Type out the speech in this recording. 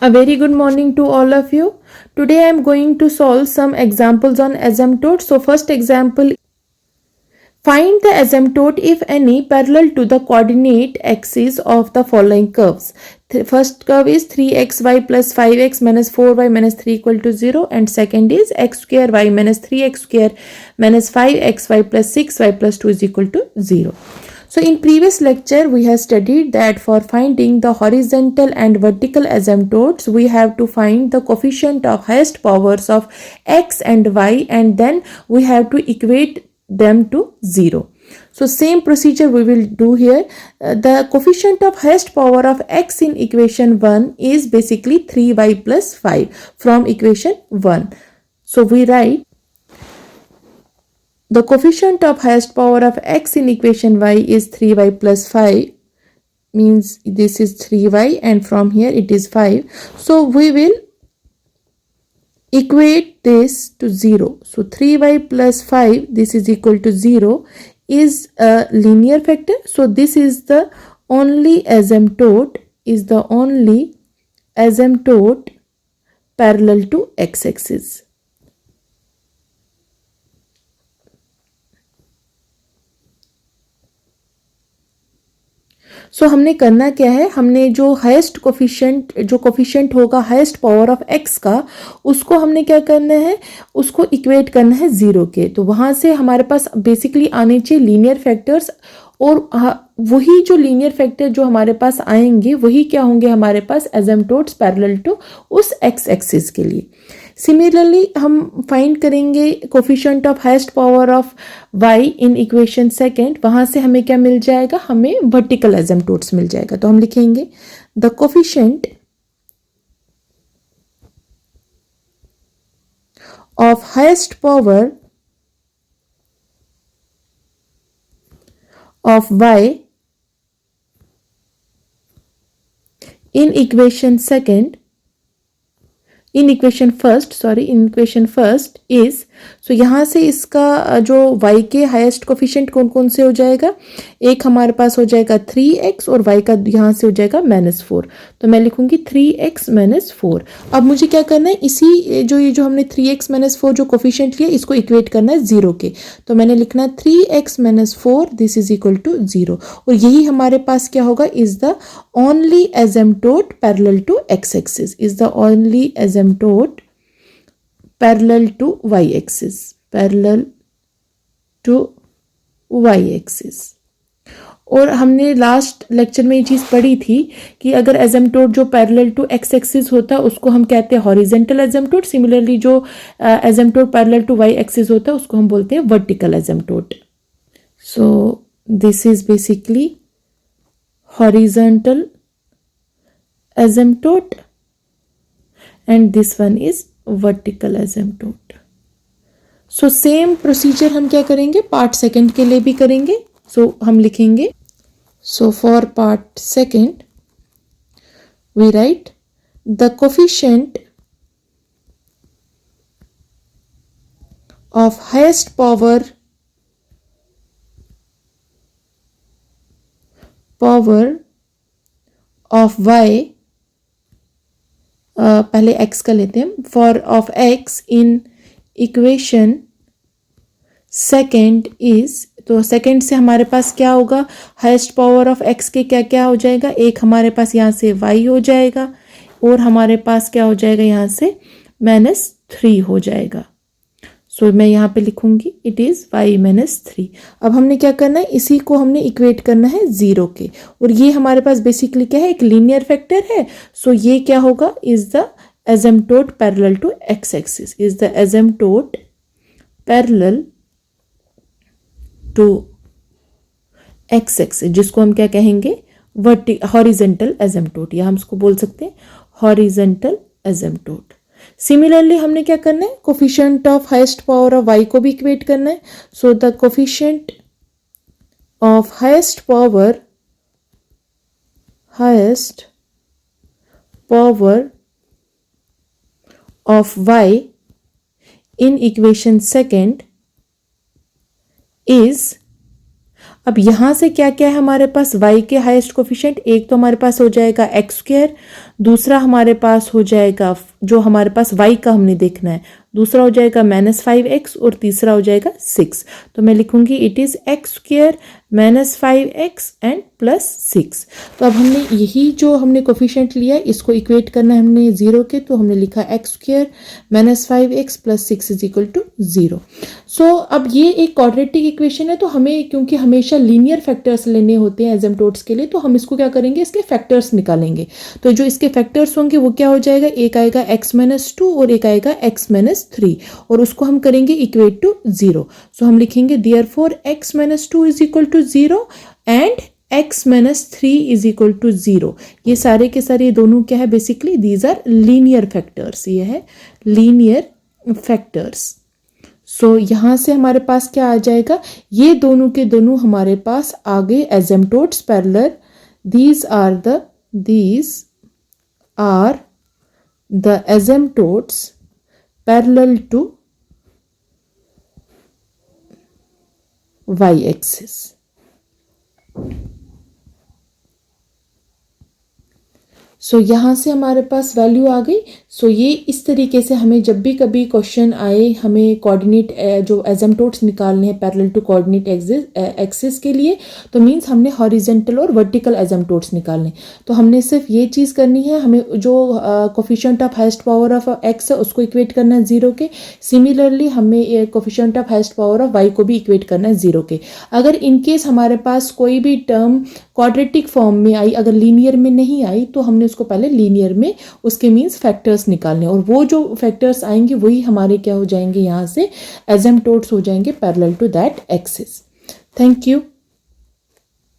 A very good morning to all of you. Today I am going to solve some examples on asymptotes. So first example, find the asymptote if any parallel to the coordinate axis of the following curves. First curve is 3xy plus 5x minus 4y minus 3 equal to 0, and second is x square y minus 3x square minus 5xy plus 6y plus 2 is equal to 0. So in previous lecture we have studied that for finding the horizontal and vertical asymptotes we have to find the coefficient of highest powers of x and y, and then we have to equate them to 0. So same procedure we will do here. The coefficient of highest power of x in equation 1 is basically 3y plus 5 from equation 1. So we write the coefficient of highest power of x in equation y is 3y plus 5, means this is 3y and from here it is 5. So we will equate this to 0. So 3y plus 5, this is equal to 0, is a linear factor. So this is the only asymptote, parallel to x-axis. सो हमने करना क्या है, हमने जो highest coefficient होगा highest power of x का, उसको हमने क्या करना है, उसको इक्वेट करना है 0 के. तो वहाँ से हमारे पास बेसिकली आने चाहिए लीनियर फैक्टर्स, और वही जो लीनियर फैक्टर जो हमारे पास आएंगे वही क्या होंगे हमारे पास एसिम्प्टोट्स पैरेलल टू उस एक्स एक्सिस के लिए. सिमिलरली हम फाइंड करेंगे coefficient of highest power of y in equation second. वहाँ से हमें क्या मिल जाएगा, हमें वर्टिकल एसिम्प्टोट्स मिल जाएगा. तो हम लिखेंगे the coefficient of highest power of y in equation first is, so यहाँ से इसका जो y के हाईएस्ट कोफिशिएंट कौन कौन से हो जाएगा, एक हमारे पास हो जाएगा 3x और y का यहाँ से हो जाएगा -4. तो मैं लिखूंगी 3x -4. अब मुझे क्या करना है, इसी जो ये जो हमने 3x -4 जो कोफिशिएंट लिया इसको इक्वेट करना है 0 के. तो मैंने लिखना है 3x -4 this is equal to 0, और यही हमारे पास क्या होगा, is the only asymptote parallel to x axis, is the only asymptote parallel to y-axis, और हमने लास्ट लेक्चर में ये चीज़ पढ़ी थी कि अगर एसिम्प्टोट जो पैरेलल टू एक्स एक्सिस होता है उसको हम कहते हैं हॉरिजेंटल एसिम्प्टोट. सिमिलरली जो asymptote parallel to Y axis होता है उसको हम बोलते हैं vertical asymptote. So this is basically horizontal asymptote and this one is vertical asymptote. So same procedure हम क्या करेंगे, पार्ट सेकंड के लिए भी करेंगे. सो हम लिखेंगे, so for part second we write the coefficient of highest power of y, पहले x का लेते हैं, for of x in equation second is. तो सेकेंड से हमारे पास क्या होगा, हाईएस्ट पावर ऑफ x के क्या क्या हो जाएगा, एक हमारे पास यहाँ से y हो जाएगा और हमारे पास क्या हो जाएगा यहाँ से -3 हो जाएगा. सो मैं यहाँ पे लिखूंगी इट इज़ y -3. अब हमने क्या करना है, इसी को हमने इक्वेट करना है 0 के, और ये हमारे पास बेसिकली क्या है, एक लीनियर फैक्टर है. सो ये क्या होगा, is the asymptote parallel to X axis, is the asymptote parallel to X axis, जिसको हम क्या कहेंगे, हॉरिजेंटल एसिम्प्टोट, या हम इसको बोल सकते हैं हॉरिजेंटल एसिम्प्टोट. सिमिलरली हमने क्या करना है, coefficient of highest power of y को भी इक्वेट करना है. So the coefficient of highest power of y in equation second is, अब यहाँ से क्या क्या है हमारे पास, y के हाईएस्ट कोफिशिएंट, एक तो हमारे पास हो जाएगा एक्स स्क्वायर, दूसरा हमारे पास हो जाएगा जो हमारे पास y का हमने देखना है, दूसरा हो जाएगा -5x और तीसरा हो जाएगा 6। तो मैं लिखूंगी it is x square -5x and +6। तो अब हमने यही जो हमने कोफिशिएंट लिया है इसको इक्वेट करना है हमने 0 के, तो हमने लिखा एक्स स्क्वायर -5x + 6 = 0। सो अब ये एक क्वाड्रेटिक इक्वेशन है, तो हमें क्योंकि हमेशा लीनियर फैक्टर्स लेने होते हैं एसिम्पटोट्स के लिए, तो हम इसको क्या करेंगे, इसके फैक्टर्स निकालेंगे। तो जो इसके फैक्टर्स होंगे वो क्या हो जाएगा, एक आएगा x-2 और एक आएगा x-3 और उसको हम करेंगे इक्वेट टू 0। सो हम लिखेंगे देयरफॉर x-2 = 0 एंड x-3 = 0। ये सारे के सारे दोनों क्या है, basically these are linear factors, ये है लीनियर फैक्टर्स। सो यहाँ से हमारे पास क्या आ जाएगा, ये दोनों के दोनों हमारे पास आ गए asymptotes parallel. these are the asymptotes parallel to y-axis। So यहाँ से हमारे पास वैल्यू आ गई। सो ये इस तरीके से हमें जब भी कभी क्वेश्चन आए, हमें कोऑर्डिनेट जो एसिम्पटोट्स निकालने हैं पैरेलल टू कोऑर्डिनेट एक्सिस के लिए, तो मींस हमने हॉरिजेंटल और वर्टिकल एसिम्पटोट्स निकालने। तो हमने सिर्फ ये चीज़ करनी है, हमें जो coefficient of highest power of X है उसको इक्वेट करना है 0 के। सिमिलरली हमें coefficient of highest power of Y को भी इक्वेट करना है 0 के। अगर इनकेस हमारे पास कोई भी टर्म क्वाड्रेटिक फॉर्म में आई, अगर लीनियर में नहीं आई, तो हमने उसको पहले लीनियर में उसके मीन्स फैक्टर्स निकालने, और वो जो फैक्टर्स आएंगे वही हमारे क्या हो जाएंगे, यहाँ से एसिम्पटोट्स हो जाएंगे parallel to that axis. Thank you.